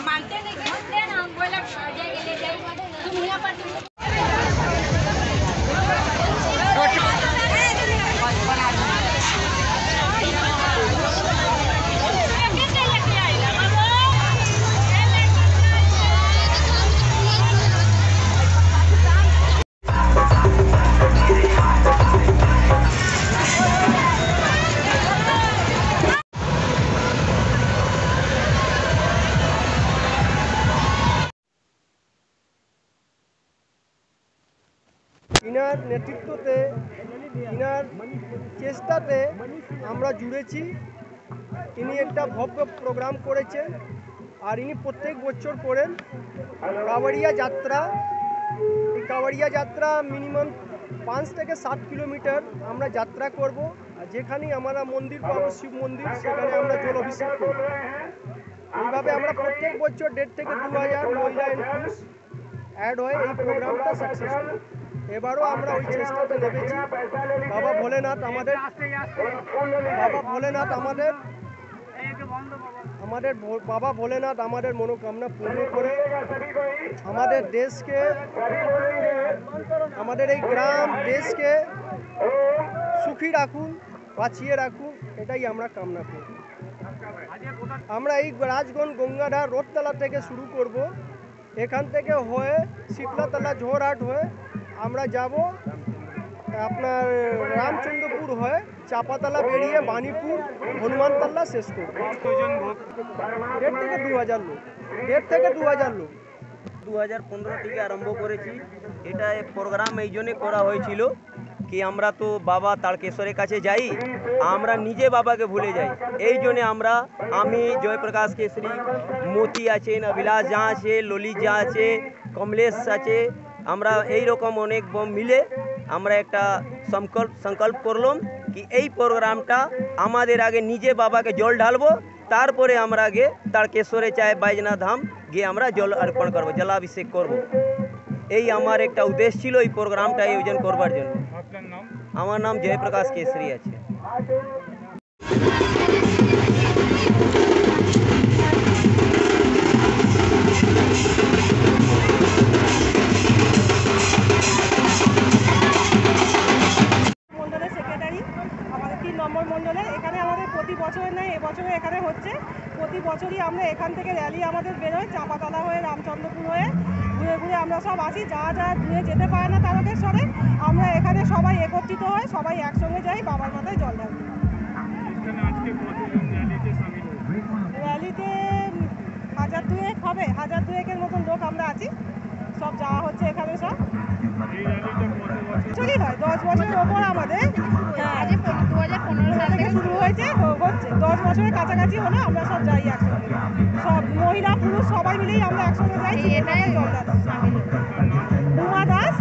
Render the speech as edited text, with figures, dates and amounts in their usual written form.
मानते नहीं ইনার নেতৃত্বতে ইনার চেষ্টাতে আমরা জুড়েছি। ইনি একটা ভব্য প্রোগ্রাম করেছেন আর ইনি প্রত্যেক বছর করেন কাঁওয়াড়িয়া যাত্রা। এই কাঁওয়াড়িয়া যাত্রা মিনিমাম 5 থেকে 7 কিলোমিটার আমরা যাত্রা করব। আর যেখানেই আমরা মন্দির পাবো, শিব মন্দির, সেখানে আমরা জল অভিষেক করব। এইভাবে আমরা প্রত্যেক বছর 1.5 থেকে 2000 মহিলা এন্ড পুরুষ অ্যাড হয় এই প্রোগ্রামটা সাকসেসফুল। এবারও আমরা ওই চেষ্টাতে নেমেছি। বাবা ভোলেনাথ আমাদের বাবা ভোলেনাথ আমাদের মনোকামনা পূর্ণ করে আমাদের দেশকে, আমাদের এই গ্রাম দেশকে সুখী রাখুন, বাঁচিয়ে রাখুন, এটাই আমরা কামনা করি। আমরা এই রাজগঞ্জ গঙ্গাধার রোডতলা থেকে শুরু করব। এখান থেকে হয়ে শীতলাতলা ঝোরহাট হয়ে আমরা যাব আপনার রামচন্দ্রপুর হয়ে চাপাতলা বেরিয়ে বাণীপুর হনুমানতলা শেষ করব। 1.5 থেকে 2000 লোক, 1.5 থেকে 2000 লোক। 2015 থেকে আরম্ভ করেছি। এটা প্রোগ্রাম এই জন্যে করা হয়েছিল কি আমরা তো বাবা তারকেশ্বরের কাছে যাই, আমরা নিজে বাবাকে ভুলে যাই। এই জন্যে আমি জয়প্রকাশ কেশরী, মতি আছেন, অভিলাষ যা আছে, ললিত যা আছে, কমলেশ আছে, আমরা এই রকম অনেক মিলে আমরা একটা সংকল্প করলাম কি এই প্রোগ্রামটা আমাদের আগে নিজে বাবাকে জল ঢালবো, তারপরে আমরা আগে তারকেশ্বরে চায় বাইজনাথ ধাম গিয়ে আমরা জল অর্পণ করবো, জলাভিষেক করব। এই আমার একটা উদ্দেশ্য ছিল এই প্রোগ্রামটা আয়োজন করবার জন্য। আমার নাম জয়প্রকাশ কেশরী আছে। প্রতি বছরের নয়, এবছরে এখানে হচ্ছে। প্রতি বছরই আমরা এখান থেকে র্যালি আমাদের বেরোয়, চাপাতলা হয়ে রামচন্দ্রপুর হয়ে ঘুরে ঘুরে আমরা সব আসি। যারা ঘুরে যেতে পারে না তারকেশ্বরে, আমরা এখানে সবাই একত্রিত হয়ে সবাই একসঙ্গে যাই বাবার মাথায় জল ঢালতে। র্যালিতে 1000-2 হবে, 1000-2 মতন লোক আমরা আছি। সব যাওয়া হচ্ছে এখানে সব বছরই হয়, 10 বছরের ওপর আমাদের 2015 সাল থেকে শুরু হয়েছে, হচ্ছে 10 বছরের কাছাকাছি হলো। আমরা সব যাই একসঙ্গে, সব মহিলা পুরুষ সবাই মিলেই আমরা একসঙ্গে যাই। এটাই জল দাস উমা দাস।